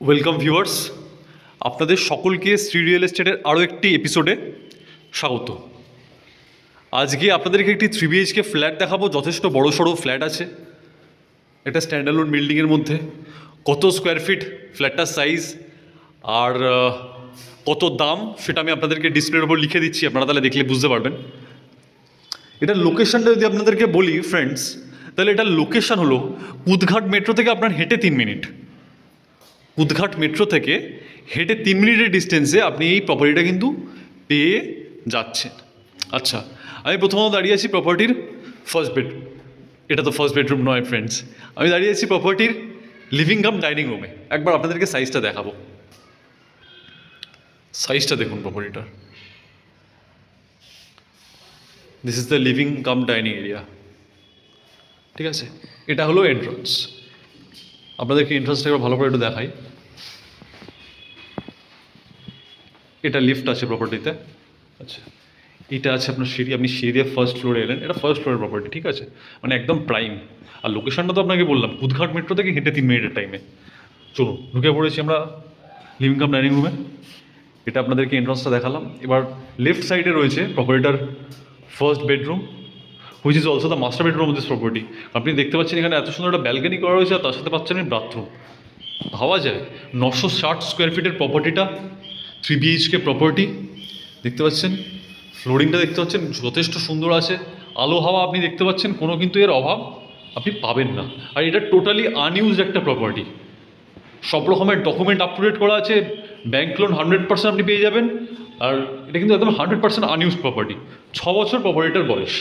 Welcome viewers, আপনাদের সকলকে Shri real এস্টেটের আরও একটি এপিসোডে স্বাগত। আজকে আপনাদেরকে একটি 3 BHK ফ্ল্যাট দেখাবো। যথেষ্ট বড় সড়ো ফ্ল্যাট আছে, একটা স্ট্যান্ডার্লোন বিল্ডিংয়ের মধ্যে। কত স্কোয়ার ফিট ফ্ল্যাটটার সাইজ আর কত দাম সেটা আমি আপনাদেরকে ডিসপ্লের ওপর লিখে দিচ্ছি, আপনারা তাহলে দেখলে বুঝতে পারবেন। এটার লোকেশনটা যদি আপনাদেরকে বলি ফ্রেন্ডস, তাহলে এটার লোকেশন হলো কুদঘাট মেট্রো থেকে আপনার হেঁটে 3 মিনিট। কুদঘাট মেট্রো থেকে হেঁটে 3 মিনিটের ডিস্টেন্সে আপনি এই প্রপার্টিটা কিন্তু পেয়ে যাচ্ছেন। আচ্ছা, আমি প্রথমত দাঁড়িয়ে আছি প্রপার্টির ফার্স্ট বেডরুম। এটা তো ফার্স্ট বেডরুম নয় ফ্রেন্ডস, আমি দাঁড়িয়ে আছি প্রপার্টির লিভিং কাম ডাইনিং রুমে। একবার আপনাদেরকে সাইজটা দেখাবো। সাইজটা দেখুন প্রপার্টিটার। This is the living cum dining area. ঠিক আছে, এটা হলো এন্ট্রান্স। আপনাদেরকে এন্ট্রান্সটা একবার ভালো করে একটু দেখাই। এটা লিফট আছে প্রপার্টিতে। আচ্ছা, এটা আছে আপনার সিঁড়ি। আপনি সিঁড়ি দিয়ে ফার্স্ট ফ্লোরে এলেন। এটা ফার্স্ট ফ্লোরের প্রপার্টি, ঠিক আছে, মানে একদম প্রাইম। আর লোকেশনটা তো আপনাকে বললাম, কুদঘাট মেট্রো থেকে হেঁটে 3 মিনিটের টাইমে। চলুন, ঢুকে পড়েছি আমরা লিভিং কাম ডাইনিং রুমে। এটা আপনাদেরকে এন্ট্রান্সটা দেখালাম। এবার লেফট সাইডে রয়েছে প্রপার্টিটার first bedroom, which is also the master bedroom of this property. আপনি দেখতে পাচ্ছেন এখানে এত সুন্দর একটা ব্যালকনি করা রয়েছে, আর তার সাথে পাচ্ছেন বাথরুম। ভাবা যায় 960 স্কোয়ার ফিটের প্রপার্টিটা, 3 BHK প্রপার্টি। দেখতে পাচ্ছেন ফ্লোরিংটা, দেখতে পাচ্ছেন যথেষ্ট সুন্দর আছে। আলো হাওয়া আপনি দেখতে পাচ্ছেন, কোনো কিন্তু এর অভাব আপনি পাবেন না। আর এটা টোটালি আনইউজড একটা প্রপার্টি। সব রকমের ডকুমেন্ট আপ টু ডেট করা আছে। ব্যাংক লোন 100% আপনি পেয়ে যাবেন। আর এটা কিন্তু একদম 100% আনইউজড প্রপার্টি। 6 বছর প্রপার্টিটার বয়স।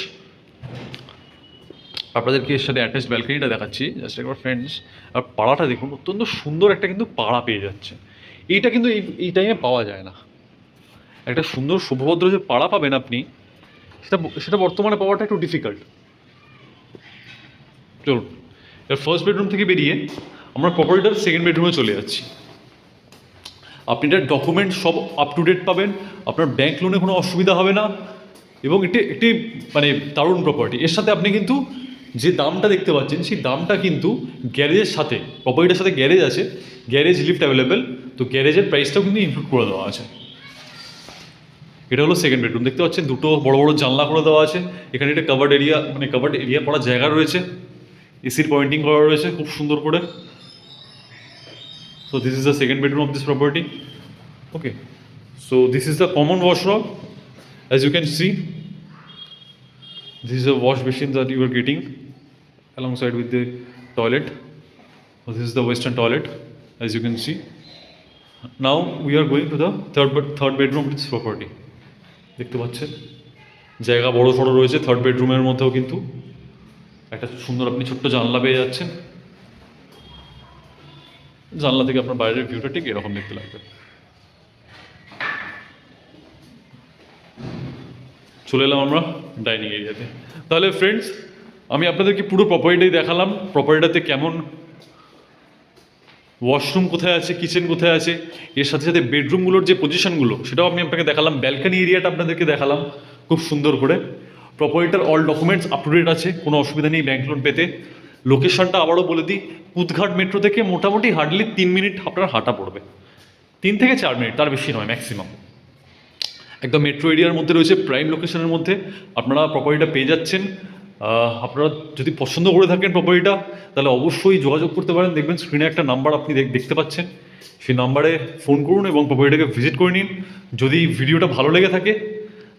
আপনাদেরকে এর সাথে অ্যাটাচড ব্যালকনিটা দেখাচ্ছি জাস্ট একবার ফ্রেন্ডস। আর পাড়াটা দেখুন, অত্যন্ত সুন্দর একটা কিন্তু পাড়া পেয়ে যাচ্ছে। এইটা কিন্তু এই টাইমে পাওয়া যায় না। একটা সুন্দর শুভভদ্র যে পাড়া পাবেন আপনি, সেটা বর্তমানে পাওয়াটা একটু ডিফিকাল্ট। চলুন, এর ফার্স্ট বেডরুম থেকে বেরিয়ে আমরা প্রপার্টিটার সেকেন্ড বেডরুমে চলে যাচ্ছি। আপনি এটার ডকুমেন্ট সব আপ টু ডেট পাবেন। আপনার ব্যাংক লোনে কোনো অসুবিধা হবে না। এবং একটি মানে দারুণ প্রপার্টি। এর সাথে আপনি কিন্তু যে দামটা দেখতে পাচ্ছেন, সেই দামটা কিন্তু গ্যারেজের সাথে, প্রপার্টিটার সাথে গ্যারেজ আছে, গ্যারেজ লিফট অ্যাভেলেবেল। তো গ্যারেজের প্রাইসটাও কিন্তু ইনক্লুড করে দেওয়া আছে। এটা হলো সেকেন্ড বেডরুম। দেখতে পাচ্ছেন দুটো বড় বড় জানলা করে দেওয়া আছে। এখানে একটা কাভার্ড এরিয়া পড়ার জায়গা রয়েছে। এসির পয়েন্টিং করা রয়েছে খুব সুন্দর করে। So this is the second bedroom of this property. Okay, so this is the common washroom. As you can see, this is a wash basin that you are getting alongside with the toilet. So this is the western toilet, as you can see. Now we are going to the third bedroom of this property. দেখতে পাচ্ছেন জায়গা বড় সড়ো রয়েছে। Third বেডরুমের মধ্যেও কিন্তু একটা সুন্দর আপনি ছোট্ট জানলা পেয়ে যাচ্ছেন। জানলা থেকে আপনার বাইরের ভিউটা ঠিক এরকম দেখতে লাগবে। চলে এলাম আমরা ডাইনিং এরিয়াতে। তাহলে ফ্রেন্ডস, আমি আপনাদেরকে পুরো প্রপার্টিটাই দেখালাম। প্রপার্টিটাতে কেমন ওয়াশরুম কোথায় আছে, কিচেন কোথায় আছে, এর সাথে সাথে বেডরুমগুলোর যে পজিশনগুলো সেটাও আমি আপনাকে দেখালাম। ব্যালকনি এরিয়াটা আপনাদেরকে দেখালাম খুব সুন্দর করে। প্রপার্টিটার all documents up to date আছে, কোনো অসুবিধা নেই ব্যাংক লোন পেতে। লোকেশনটা আবারও বলে দিই, কুদঘাট মেট্রো থেকে মোটামুটি হার্ডলি 3 মিনিট আপনার হাঁটা পড়বে। 3 থেকে 4 মিনিট, তার বেশি নয় ম্যাক্সিমাম। একদম মেট্রো এরিয়ার মধ্যে রয়েছে, প্রাইম লোকেশনের মধ্যে আপনারা প্রপার্টিটা পেয়ে যাচ্ছেন। আপনারা যদি পছন্দ করে থাকেন প্রপার্টিটা, তাহলে অবশ্যই যোগাযোগ করতে পারেন। দেখবেন স্ক্রিনে একটা নাম্বার আপনি দেখতে পাচ্ছেন, সেই নাম্বারে ফোন করুন এবং প্রপার্টিটাকে ভিজিট করে নিন। যদি ভিডিওটা ভালো লেগে থাকে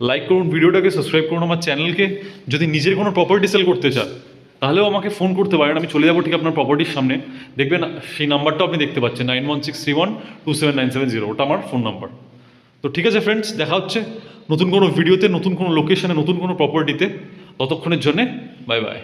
লাইক করুন ভিডিওটাকে, সাবস্ক্রাইব করুন আমার চ্যানেলকে। যদি নিজের কোনো প্রপার্টি সেল করতে চান তাহলেও আমাকে ফোন করতে পারেন, আমি চলে যাবো ঠিক আপনার প্রপার্টির সামনে। দেখবেন সেই নাম্বারটাও আপনি দেখতে পাচ্ছেন, 9163127970, ওটা আমার ফোন নাম্বার। তো ঠিক আছে ফ্রেন্ডস, দেখা হচ্ছে নতুন কোনো ভিডিওতে, নতুন কোনো লোকেশনে, নতুন কোনো প্রপার্টিতে। ততক্ষণের জন্যে বাই বাই।